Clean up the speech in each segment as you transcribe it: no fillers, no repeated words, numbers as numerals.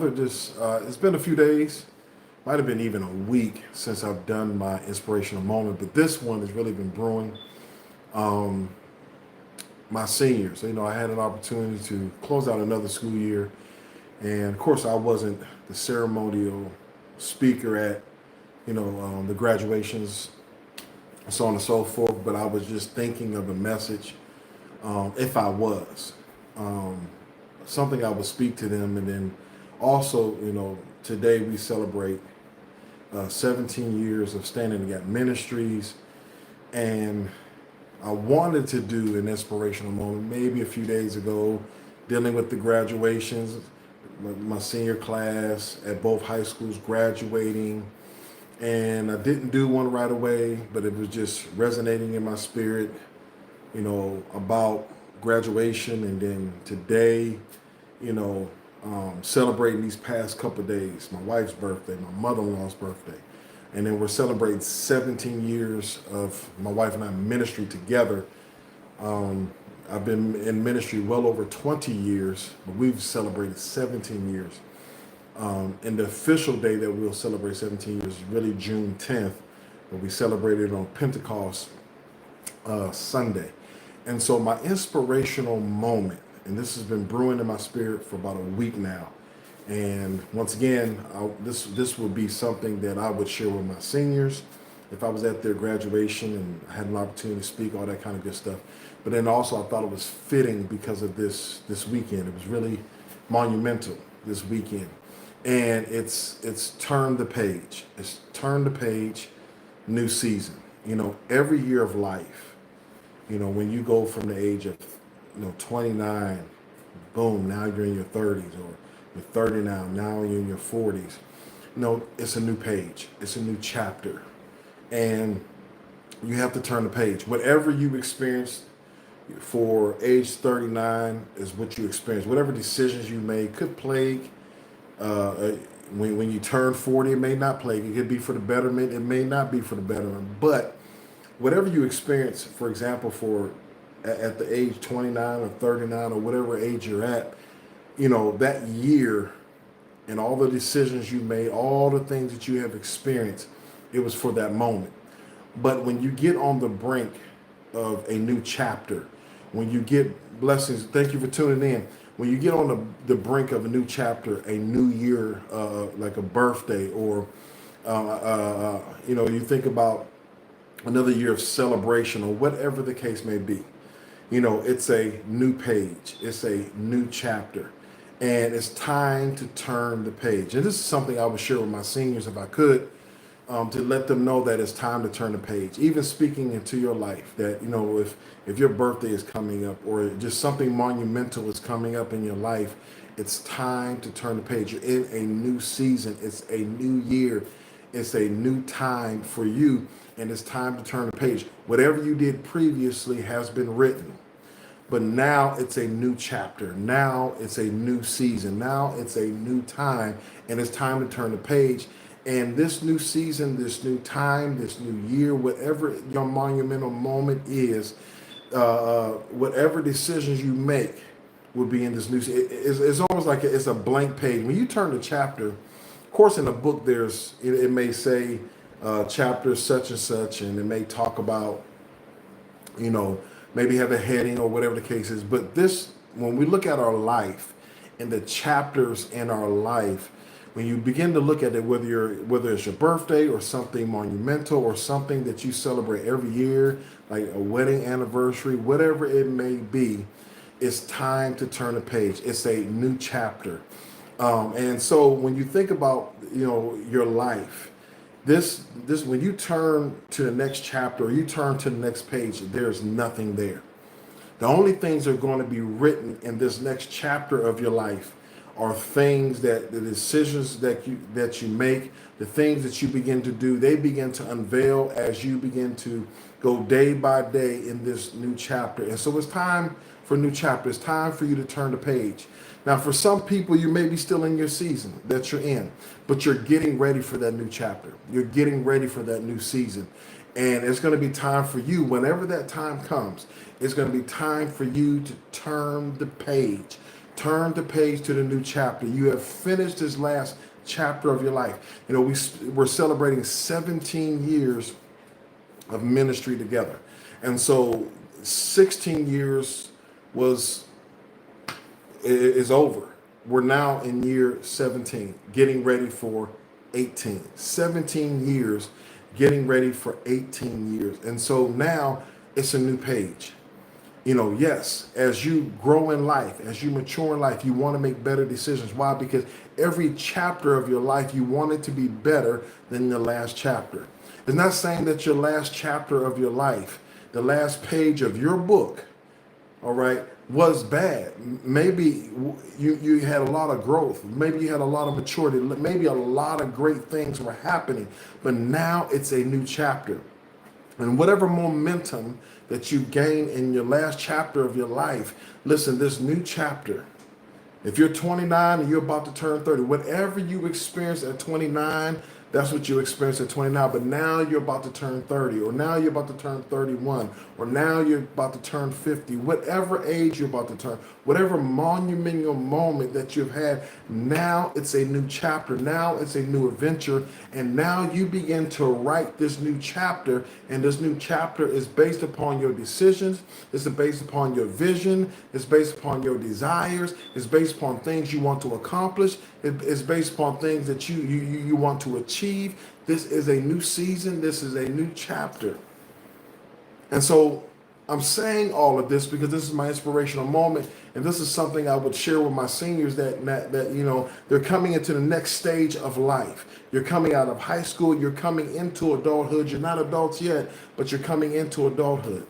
It's been a few days, might have been even a week since I've done my inspirational moment, but this one has really been brewing. Um, my seniors, I had an opportunity to close out another school year, and of course, I wasn't the ceremonial speaker at, the graduations, so on and so forth, but I was just thinking of a message, if I was. Um, Something I would speak to them, and then also, today we celebrate 17 years of Standing the Gap Ministries, and I wanted to do an inspirational moment maybe a few days ago, dealing with the graduations, my senior class at both high schools graduating, and I didn't do one right away, but it was just resonating in my spirit, about graduation, and then today, celebrating these past couple of days, my wife's birthday, my mother-in-law's birthday, and then we're celebrating 17 years of my wife and I ministry together. Um, I've been in ministry well over 20 years, but we've celebrated 17 years. And the official day that we'll celebrate 17 years is really June 10th, but we celebrated on Pentecost Sunday. And so my inspirational moment, and this has been brewing in my spirit for about a week now. And once again, this would be something that I would share with my seniors if I was at their graduation and I had an opportunity to speak, all that kind of good stuff. But then also I thought it was fitting because of this weekend. It was really monumental this weekend. And it's turn the page. It's turn the page, new season. Every year of life, when you go from the age of 29, boom, now you're in your 30s, or you're 30 now you're in your 40s. It's a new page. It's a new chapter. And you have to turn the page. Whatever you experienced for age 39 is what you experience. Whatever decisions you made could plague. When you turn 40, it may not plague. It could be for the betterment. It may not be for the betterment. But whatever you experience, for example, at the age 29 or 39 or whatever age you're at, that year and all the decisions you made, all the things that you have experienced, it was for that moment. But when you get on the brink of a new chapter, when you get blessings, thank you for tuning in. When you get on the brink of a new chapter, a new year, like a birthday, or you think about another year of celebration, or whatever the case may be. It's a new page. It's a new chapter. And it's time to turn the page. And this is something I would share with my seniors if I could, to let them know that it's time to turn the page. Even speaking into your life, that, if your birthday is coming up, or just something monumental is coming up in your life, it's time to turn the page. You're in a new season. It's a new year. It's a new time for you. And it's time to turn the page. Whatever you did previously has been written. But now it's a new chapter. Now it's a new season. Now it's a new time. And it's time to turn the page. And this new season, this new time, this new year, whatever your monumental moment is, whatever decisions you make will be in this new season. It's almost like it's a blank page. When you turn the chapter, of course, in the book, it may say chapter such and such, and it may talk about, maybe have a heading or whatever the case is. But when we look at our life and the chapters in our life, when you begin to look at it, whether it's your birthday or something monumental or something that you celebrate every year, like a wedding anniversary, whatever it may be, it's time to turn a page. It's a new chapter. And so when you think about, your life, this when you turn to the next chapter, or you turn to the next page, there's nothing there. The only things that are going to be written in this next chapter of your life are things that the decisions that you make, the things that you begin to do, they begin to unveil as you begin to go day by day in this new chapter. And so it's time for a new chapter. It's time for you to turn the page. Now, for some people, you may be still in your season that you're in, but you're getting ready for that new chapter. You're getting ready for that new season. And it's going to be time for you, whenever that time comes, it's going to be time for you to turn the page, Turn the page to the new chapter. You have finished this last chapter of your life. You know, we're celebrating 17 years of ministry together. And so 16 years is over. We're now in year 17, getting ready for 18. 17 years, getting ready for 18 years. And so now it's a new page. You know, yes, as you grow in life, as you mature in life, you want to make better decisions. Why? Because every chapter of your life, you want it to be better than the last chapter. It's not saying that your last chapter of your life, the last page of your book, all right, was bad. Maybe you had a lot of growth. Maybe you had a lot of maturity. Maybe a lot of great things were happening. But now it's a new chapter. And whatever momentum that you gain in your last chapter of your life, listen, this new chapter, if you're 29 and you're about to turn 30, whatever you experience at 29, that's what you experience at 29. But now you're about to turn 30, or now you're about to turn 31, or now you're about to turn 50, whatever age you're about to turn, whatever monumental moment that you've had, now it's a new chapter. Now it's a new adventure. And now you begin to write this new chapter. And this new chapter is based upon your decisions. It's based upon your vision. It's based upon your desires. It's based upon things you want to accomplish. It's based upon things that you want to achieve. This is a new season. This is a new chapter. And so I'm saying all of this because this is my inspirational moment, and this is something I would share with my seniors that you know, they're coming into the next stage of life. You're coming out of high school, you're coming into adulthood. You're not adults yet, but you're coming into adulthood.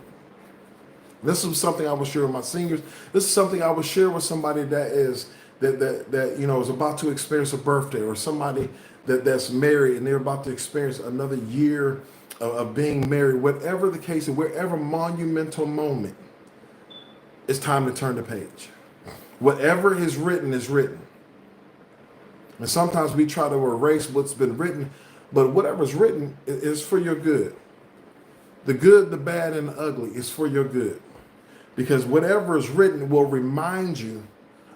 This is something I would share with my seniors. This is something I would share with somebody that you know is about to experience a birthday, or somebody that's married and they're about to experience another year of being married. Whatever the case, and wherever monumental moment, it's time to turn the page. Whatever is written is written. And sometimes we try to erase what's been written, but whatever's written is for your good. The good, the bad, and the ugly is for your good. Because whatever is written will remind you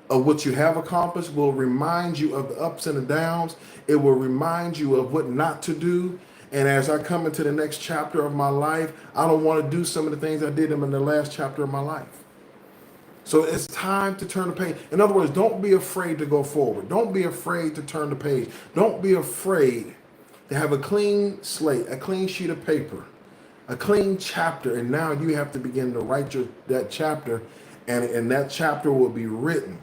of what you have accomplished, will remind you of the ups and the downs. It will remind you of what not to do. And as I come into the next chapter of my life, I don't want to do some of the things I did in the last chapter of my life. So it's time to turn the page. In other words, don't be afraid to go forward. Don't be afraid to turn the page. Don't be afraid to have a clean slate, a clean sheet of paper, a clean chapter. And now you have to begin to write that chapter. And that chapter will be written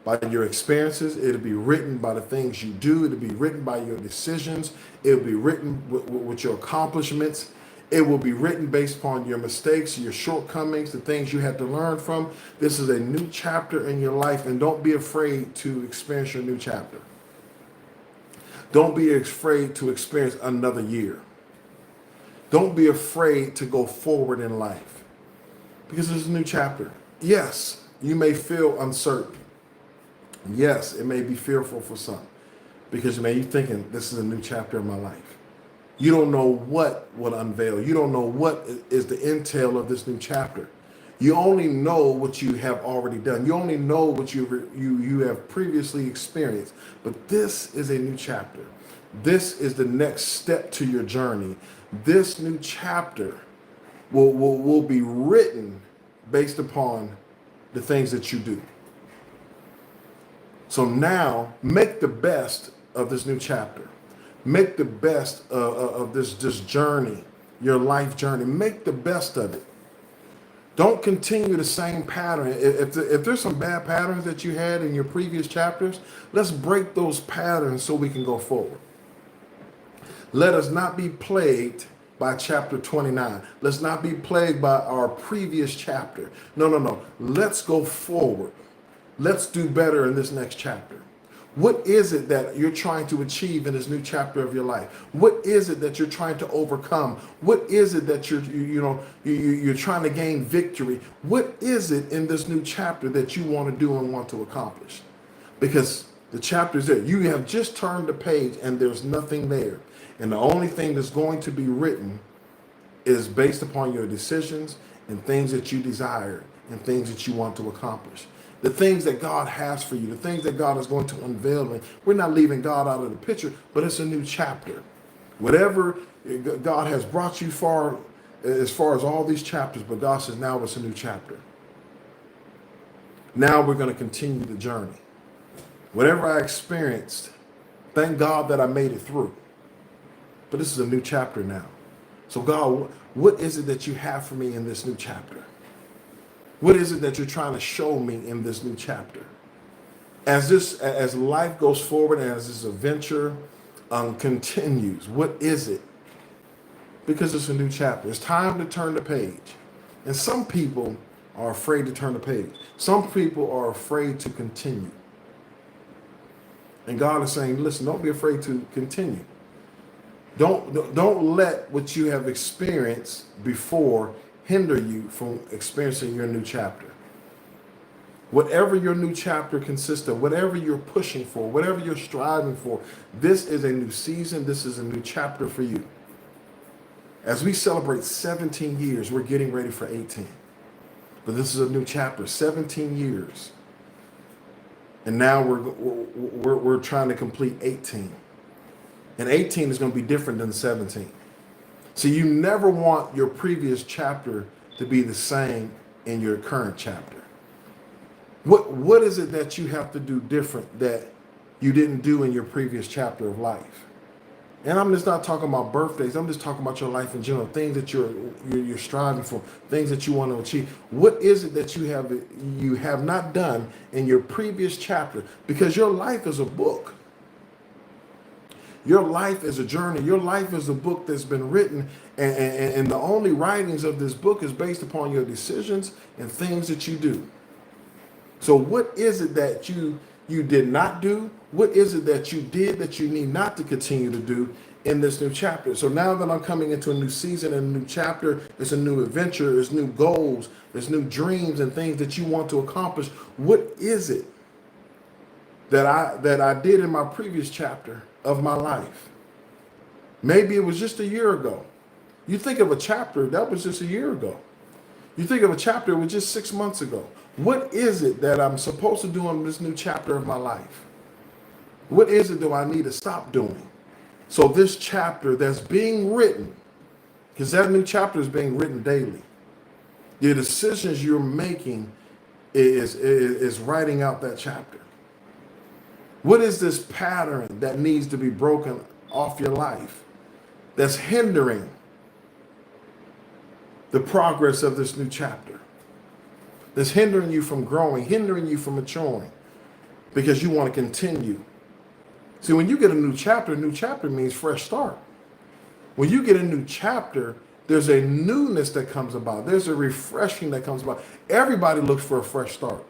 by your experiences. It'll be written by the things you do. It'll be written by your decisions. It'll be written with your accomplishments. It will be written based upon your mistakes, your shortcomings, the things you had to learn from. This is a new chapter in your life, and don't be afraid to experience your new chapter. Don't be afraid to experience another year. Don't be afraid to go forward in life, because it's a new chapter. Yes, you may feel uncertain. Yes, it may be fearful for some, because you're thinking, this is a new chapter in my life. You don't know what will unveil. You don't know what is the entail of this new chapter. You only know what you have already done. You only know what you have previously experienced. But this is a new chapter. This is the next step to your journey. This new chapter will be written based upon the things that you do. So now, make the best of this new chapter. Make the best of this journey, your life journey. Make the best of it. Don't continue the same pattern. If there's some bad patterns that you had in your previous chapters, let's break those patterns so we can go forward. Let us not be plagued by chapter 29. Let's not be plagued by our previous chapter. No. Let's go forward. Let's do better in this next chapter. What is it that you're trying to achieve in this new chapter of your life? What is it that you're trying to overcome? What is it that you're trying to gain victory? What is it in this new chapter that you want to do and want to accomplish? Because the chapter's there. You have just turned the page and there's nothing there. And the only thing that's going to be written is based upon your decisions and things that you desire and things that you want to accomplish. the things that God has for you, the things that God is going to unveil. And we're not leaving God out of the picture, but it's a new chapter. Whatever God has brought you far as all these chapters, but God says now it's a new chapter. Now we're going to continue the journey. Whatever I experienced, thank God that I made it through. But this is a new chapter now. So God, what is it that you have for me in this new chapter? What is it that you're trying to show me in this new chapter? As life goes forward and as this adventure continues, what is it? Because it's a new chapter. It's time to turn the page. And some people are afraid to turn the page. Some people are afraid to continue. And God is saying, listen, don't be afraid to continue. Don't let what you have experienced before hinder you from experiencing your new chapter. Whatever your new chapter consists of, whatever you're pushing for, whatever you're striving for, this is a new season. This is a new chapter for you. As we celebrate 17 years, we're getting ready for 18. But this is a new chapter, 17 years. And now we're trying to complete 18. And 18 is going to be different than 17. So you never want your previous chapter to be the same in your current chapter. What is it that you have to do different that you didn't do in your previous chapter of life? And I'm just not talking about birthdays. I'm just talking about your life in general, things that you're striving for, things that you want to achieve. What is it that you have not done in your previous chapter? Because your life is a book. Your life is a journey. Your life is a book that's been written, and the only writings of this book is based upon your decisions and things that you do. So what is it that you did not do? What is it that you did that you need not to continue to do in this new chapter? So now that I'm coming into a new season and a new chapter, it's a new adventure, there's new goals, there's new dreams and things that you want to accomplish. What is it that I did in my previous chapter of my life? Maybe it was just a year ago. You think of a chapter that was just a year ago. You think of a chapter it was just 6 months ago. What is it that I'm supposed to do in this new chapter of my life? What is it that I need to stop doing? So this chapter that's being written, because that new chapter is being written daily. The decisions you're making is writing out that chapter. What is this pattern that needs to be broken off your life that's hindering the progress of this new chapter? That's hindering you from growing, hindering you from maturing because you want to continue. See, when you get a new chapter means fresh start. When you get a new chapter, there's a newness that comes about. There's a refreshing that comes about. Everybody looks for a fresh start.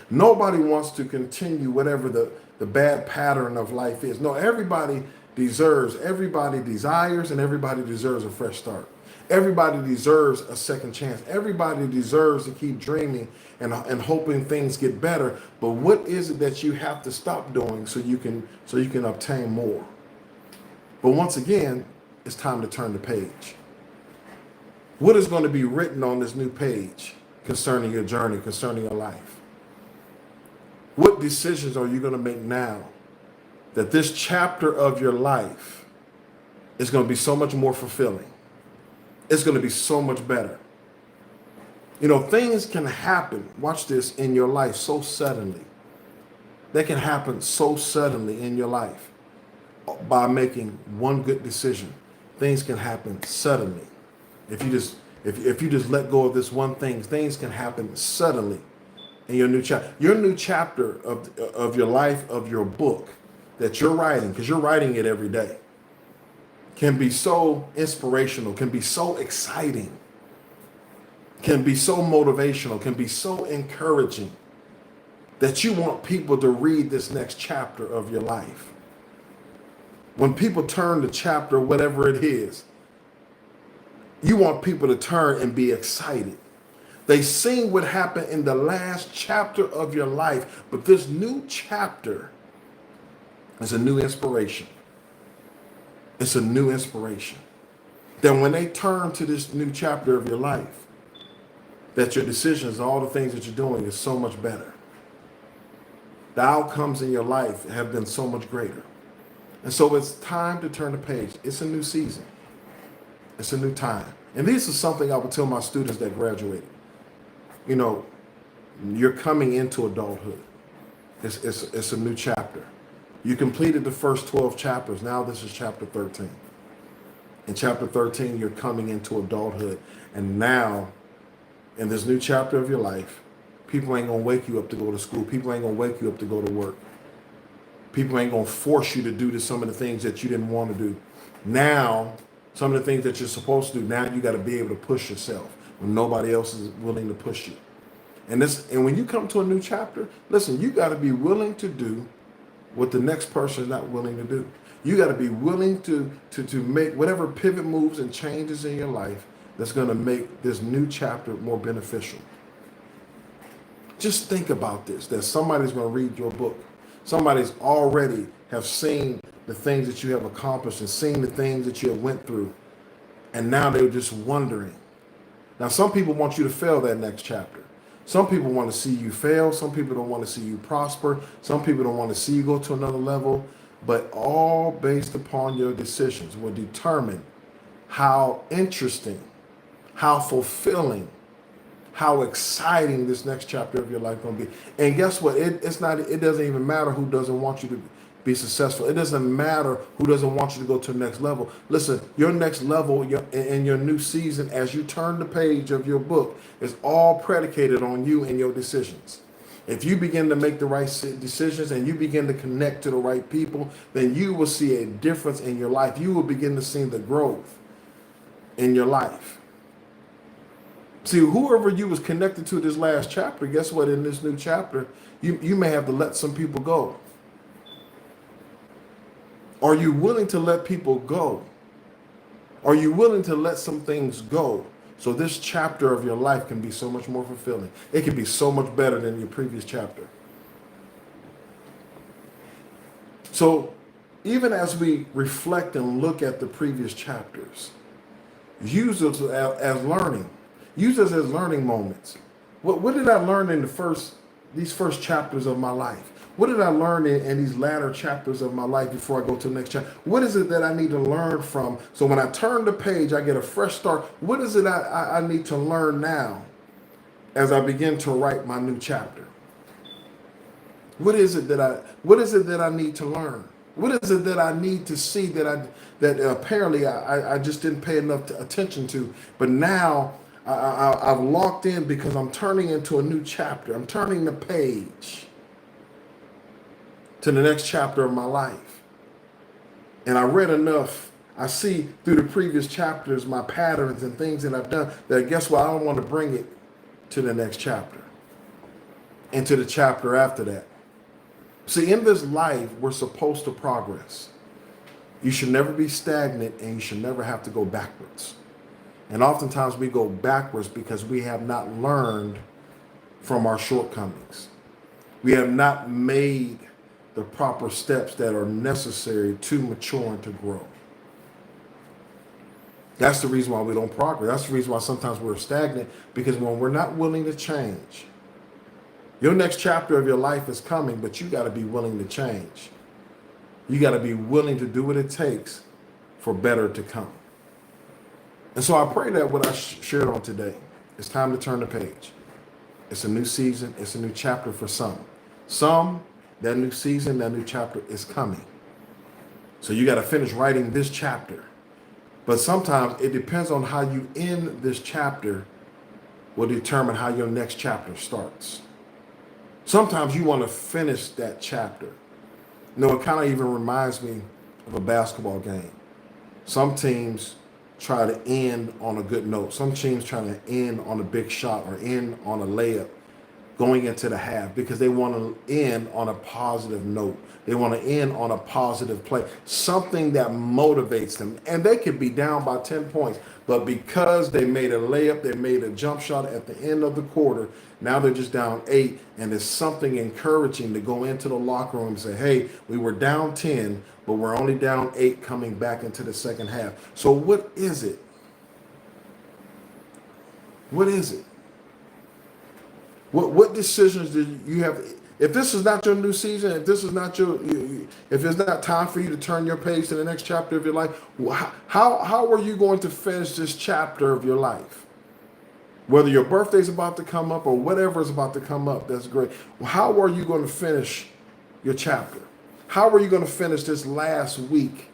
Nobody wants to continue whatever the bad pattern of life is. No, everybody desires, and everybody deserves a fresh start. Everybody deserves a second chance. Everybody deserves to keep dreaming and hoping things get better. But what is it that you have to stop doing so you can obtain more? But once again, it's time to turn the page. What is going to be written on this new page concerning your journey, concerning your life? What decisions are you going to make now that this chapter of your life is going to be so much more fulfilling? It's going to be so much better. You know, things can happen, watch this, in your life so suddenly. They can happen so suddenly in your life by making one good decision. Things can happen suddenly. If you just let go of this one thing, things can happen suddenly in your new chapter. Your new chapter of your life, of your book that you're writing, because you're writing it every day, can be so inspirational, can be so exciting, can be so motivational, can be so encouraging that you want people to read this next chapter of your life. When people turn the chapter, whatever it is, you want people to turn and be excited. They seen what happened in the last chapter of your life, but this new chapter is a new inspiration. It's a new inspiration. Then when they turn to this new chapter of your life, that your decisions, all the things that you're doing is so much better. The outcomes in your life have been so much greater. And so it's time to turn the page. It's a new season. It's a new time. And this is something I would tell my students that graduated. You know, you're coming into adulthood. It's a new chapter. You completed the first 12 chapters. Now this is chapter 13. In chapter 13, you're coming into adulthood. And now, in this new chapter of your life, people ain't going to wake you up to go to school. People ain't going to wake you up to go to work. People ain't going to force you to do some of the things that you didn't want to do. Now, some of the things that you're supposed to do, now you got to be able to push yourself when nobody else is willing to push you. And when you come to a new chapter, listen, you got to be willing to do what the next person is not willing to do. You got to be willing to make whatever pivot moves and changes in your life that's going to make this new chapter more beneficial. Just think about this, that somebody's going to read your book. Somebody's already have seen the things that you have accomplished and seen the things that you have went through. And now they're just wondering. Now, some people want you to fail that next chapter. Some people want to see you fail. Some people don't want to see you prosper. Some people don't want to see you go to another level. But all based upon your decisions will determine how interesting, how fulfilling, how exciting this next chapter of your life is going to be. And guess what? It doesn't even matter who doesn't want you to be successful. It doesn't matter who doesn't want you to go to the next level. Listen, your next level in your new season, as you turn the page of your book, is all predicated on you and your decisions. If you begin to make the right decisions and you begin to connect to the right people, then you will see a difference in your life. You will begin to see the growth in your life. See, whoever you was connected to this last chapter, guess what? In this new chapter, you may have to let some people go. Are you willing to let people go? Are you willing to let some things go so this chapter of your life can be so much more fulfilling? It can be so much better than your previous chapter. So even as we reflect and look at the previous chapters, use us as learning. Use us as learning moments. What did I learn in these first chapters of my life? What did I learn in these latter chapters of my life before I go to the next chapter? What is it that I need to learn from? So when I turn the page, I get a fresh start. What is it I need to learn now as I begin to write my new chapter? What is it that I need to learn? What is it that I need to see that apparently I just didn't pay enough attention to? But now I've locked in because I'm turning into a new chapter. I'm turning the page to the next chapter of my life. And I read enough. I see through the previous chapters my patterns and things that I've done that guess what? I don't want to bring it to the next chapter and to the chapter after that. See, in this life, we're supposed to progress. You should never be stagnant and you should never have to go backwards. And oftentimes we go backwards because we have not learned from our shortcomings. We have not made the proper steps that are necessary to mature and to grow. That's the reason why we don't progress. That's the reason why sometimes we're stagnant, because when we're not willing to change, your next chapter of your life is coming, but you got to be willing to change. You got to be willing to do what it takes for better to come. And so I pray that what I shared on today, it's time to turn the page. It's a new season. It's a new chapter for some. Some, that new season, that new chapter is coming. So you got to finish writing this chapter. But sometimes it depends on how you end this chapter will determine how your next chapter starts. Sometimes you want to finish that chapter. You know, it kind of even reminds me of a basketball game. Some teams try to end on a good note. Some teams try to end on a big shot or end on a layup going into the half because they want to end on a positive note. They want to end on a positive play, something that motivates them. And they could be down by 10 points, but because they made a layup, they made a jump shot at the end of the quarter, now they're just down 8, and there's something encouraging to go into the locker room and say, hey, we were down 10, but we're only down 8 coming back into the second half. So what is it? What is it? What decisions did you have? If this is not your new season, if this is not if it's not time for you to turn your page to the next chapter of your life, how are you going to finish this chapter of your life? Whether your birthday's about to come up or whatever is about to come up, that's great. How are you going to finish your chapter? How are you going to finish this last week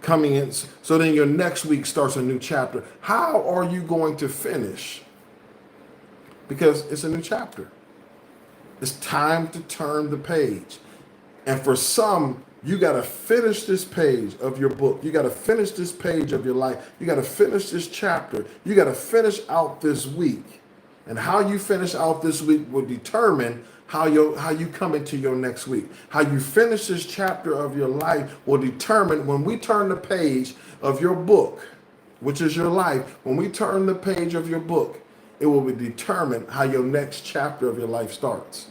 coming in so then your next week starts a new chapter? How are you going to finish? Because it's a new chapter. It's time to turn the page. And for some, you got to finish this page of your book. You got to finish this page of your life. You got to finish this chapter. You got to finish out this week. And how you finish out this week will determine how you come into your next week. How you finish this chapter of your life will determine when we turn the page of your book, which is your life. When we turn the page of your book, it will determine how your next chapter of your life starts.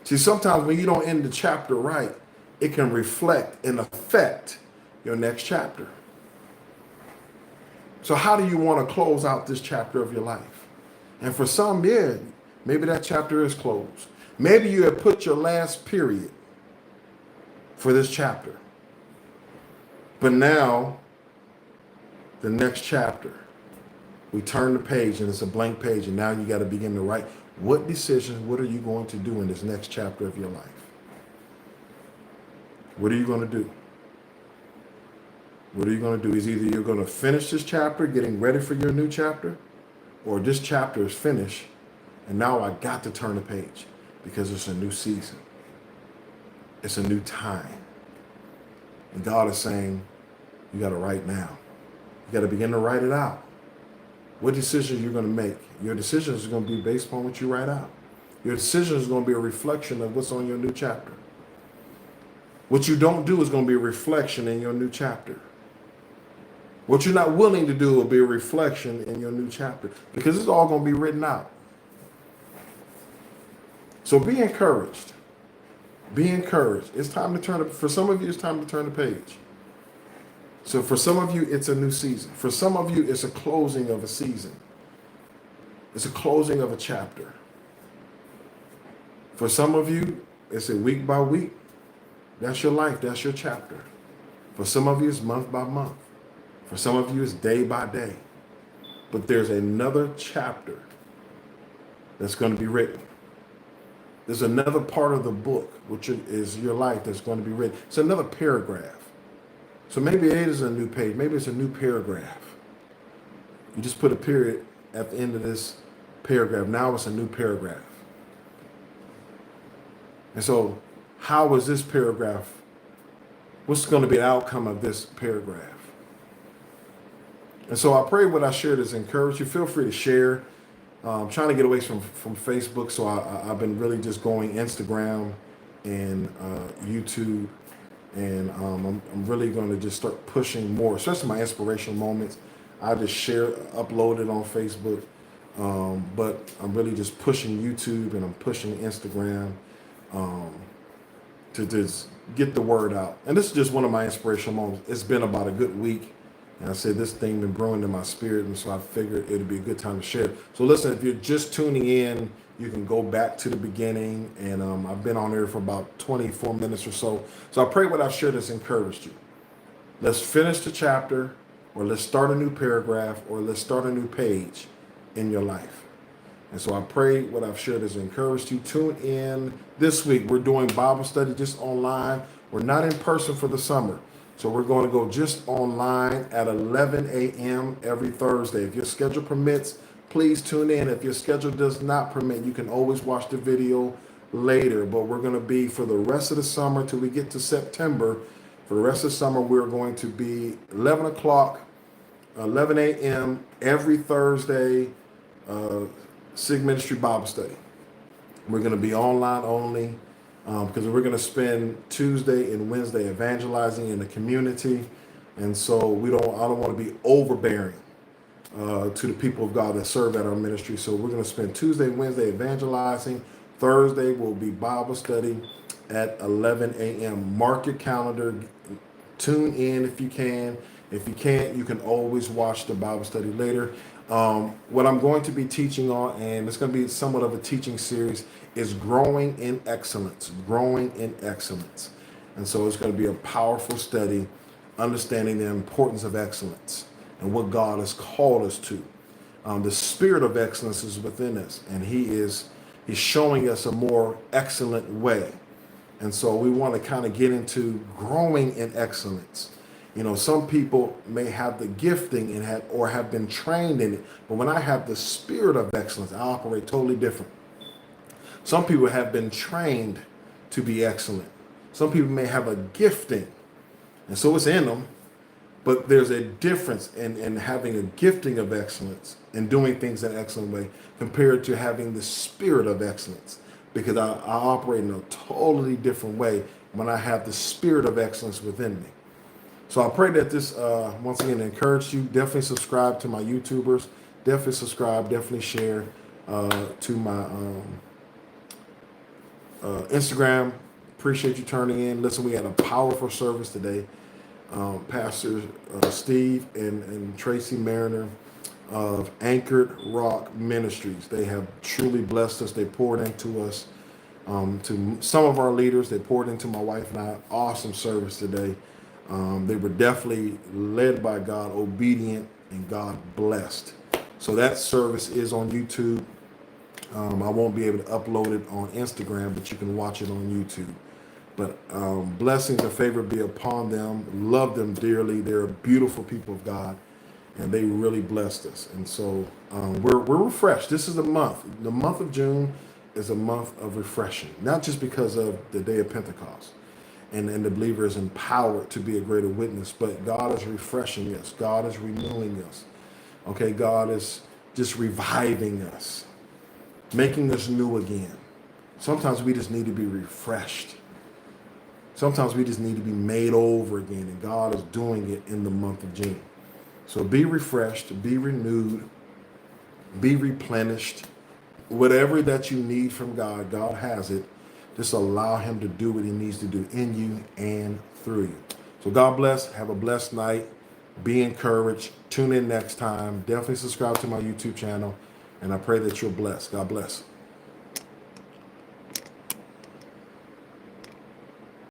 See, sometimes when you don't end the chapter right, it can reflect and affect your next chapter. So how do you want to close out this chapter of your life? And for some, yeah, maybe that chapter is closed. Maybe you have put your last period for this chapter. But now, the next chapter, we turn the page and it's a blank page, and now you got to begin to write what decisions, what are you going to do in this next chapter of your life? What are you going to do? What are you going to do? Is either you're going to finish this chapter, getting ready for your new chapter, or this chapter is finished, and now I got to turn the page because it's a new season. It's a new time. And God is saying, you got to write now. You got to begin to write it out. What decisions you're going to make? Your decisions are going to be based upon what you write out. Your decision is going to be a reflection of what's on your new chapter. What you don't do is going to be a reflection in your new chapter. What you're not willing to do will be a reflection in your new chapter, because it's all going to be written out. So be encouraged. Be encouraged. It's time to turn it. For some of you, it's time to turn the page. So for some of you, it's a new season. For some of you, it's a closing of a season. It's a closing of a chapter. For some of you, it's a week by week. That's your life. That's your chapter. For some of you, it's month by month. For some of you, it's day by day. But there's another chapter that's going to be written. There's another part of the book, which is your life, that's going to be written. It's another paragraph. So maybe it is a new page. Maybe it's a new paragraph. You just put a period at the end of this paragraph. Now it's a new paragraph. And so how is this paragraph? What's going to be the outcome of this paragraph? And so I pray what I shared has encouraged you. Feel free to share. I'm trying to get away from Facebook, so I've been really just going Instagram and YouTube. And I'm really going to just start pushing more, especially my inspirational moments. I just upload it on Facebook. But I'm really just pushing YouTube and I'm pushing Instagram to just get the word out. And this is just one of my inspirational moments. It's been about a good week. And I said this thing been brewing in my spirit, and so I figured it'd be a good time to share. So listen, if you're just tuning in, you can go back to the beginning, and I've been on there for about 24 minutes or so. So I pray what I've shared has encouraged you. Let's finish the chapter, or let's start a new paragraph, or let's start a new page in your life. And so I pray what I've shared has encouraged you. Tune in this week. We're doing Bible study just online. We're not in person for the summer. So we're going to go just online at 11 a.m. every Thursday. If your schedule permits, please tune in. If your schedule does not permit, you can always watch the video later. But we're going to be, for the rest of the summer till we get to September, for the rest of the summer, we're going to be 11 o'clock, 11 a.m. every Thursday, SIG Ministry Bible Study. We're going to be online only. Because we're going to spend Tuesday and Wednesday evangelizing in the community. And so I don't want to be overbearing to the people of God that serve at our ministry. So we're going to spend Tuesday and Wednesday evangelizing. Thursday will be Bible study at 11 a.m. Mark your calendar. Tune in if you can. If you can't, you can always watch the Bible study later. What I'm going to be teaching on, and it's going to be somewhat of a teaching series, is growing in excellence. Growing in excellence. And so it's going to be a powerful study, understanding the importance of excellence and what God has called us to. The spirit of excellence is within us, and He's showing us a more excellent way. And so we want to kind of get into growing in excellence. You know, some people may have the gifting and have been trained in it, but when I have the spirit of excellence, I operate totally different. Some people have been trained to be excellent. Some people may have a gifting, and so it's in them, but there's a difference in having a gifting of excellence and doing things in an excellent way compared to having the spirit of excellence, because I operate in a totally different way when I have the spirit of excellence within me. So I pray that this, once again, encouraged you. Definitely subscribe to my YouTubers. Definitely subscribe. Definitely share to my Instagram. Appreciate you turning in. Listen, we had a powerful service today. Pastor Steve and Tracy Mariner of Anchored Rock Ministries. They have truly blessed us. They poured into us. To some of our leaders, they poured into my wife and I. Awesome service today. They were definitely led by God, obedient, and God blessed. So that service is on YouTube. I won't be able to upload it on Instagram, but you can watch it on YouTube. But blessings and favor be upon them. Love them dearly. They're beautiful people of God, and they really blessed us. And so we're refreshed. This is the month. The month of June is a month of refreshing, not just because of the day of Pentecost. And the believer is empowered to be a greater witness, but God is refreshing us. God is renewing us. Okay, God is just reviving us, making us new again. Sometimes we just need to be refreshed. Sometimes we just need to be made over again, and God is doing it in the month of June. So be refreshed, be renewed, be replenished. Whatever that you need from God, God has it. Just allow Him to do what He needs to do in you and through you. So God bless. Have a blessed night. Be encouraged. Tune in next time. Definitely subscribe to my YouTube channel. And I pray that you're blessed. God bless.